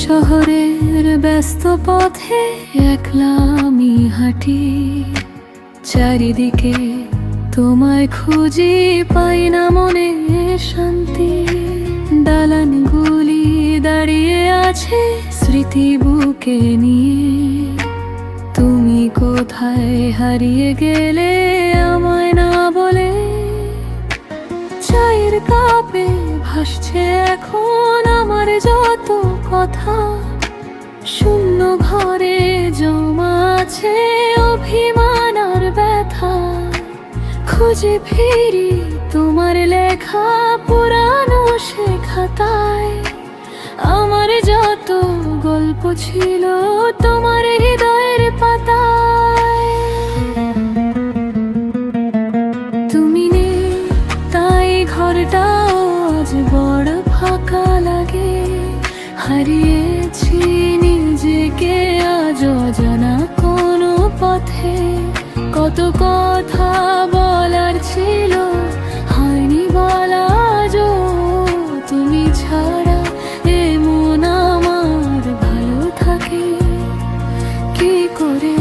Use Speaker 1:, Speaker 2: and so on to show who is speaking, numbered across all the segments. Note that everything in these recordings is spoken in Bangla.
Speaker 1: শহরের ব্যস্ত পথে একলা আমি হাঁটি, চারিদিকে তোমায় খুঁজি, পাই না মনে শান্তি। দালানগুলি দাঁড়িয়ে আছে স্মৃতি বুকে নিয়ে, তুমি কোথায় হারিয়ে গেলে আমায় না বলে। চায়ের কাপে ভাসছে এখন আমার যত কথা, শূন্য ঘরে জমা আছে অভিমান আর ব্যথা। খুঁজে ফিরি তোমার লেখা পুরানো সে খাতায়, আমার যত গল্প ছিল তোমার হৃদয়ের পাতায়। তুমি নেই তাই ঘরটাও আজ বড় ফাঁকা লাগে, হারিয়েছি নিজেকে আজ অজানা কোনো পথে। কত কথা বলার ছিল হয়নি বলা আজও, তুমি ছাড়া এমন আমার ভালো থাকে কি করে।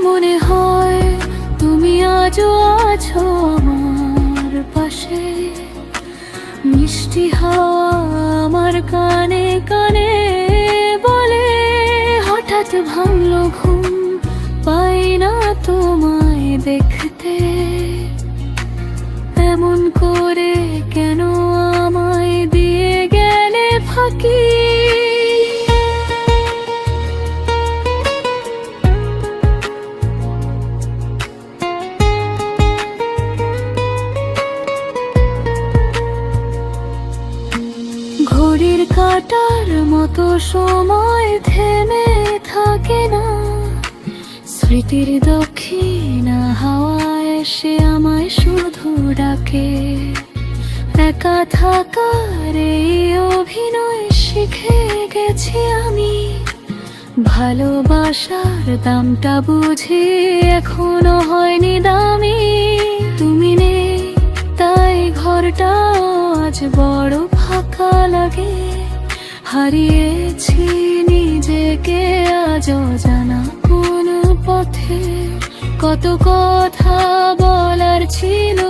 Speaker 1: মনে হয় তুমি আজও আছো আমার পাশে, মিষ্টি হাওয়া আমার কানে কানে বলে। হঠাৎ ভাঙলো ঘুম, পাই না তোমায় দেখতে, এমন করে কেন আমায় দিয়ে গেলে ফাঁকি। ঘড়ির কাঁটার মতো সময় থেমে থাকে না, স্মৃতির দক্ষিণা হাওয়ায় এসে আমায় শুধু ডাকে। একা থাকার এই অভিনয় শিখে গেছি আমি, ভালোবাসার দামটা বুঝি এখনো হয়নি দামি। তুমি নেই তাই ঘরটাও আজ বড় ফাঁকা লাগে, হারিয়েছি নিজেকে আজ অজানা কোন পথে। কত কথা বলার ছিল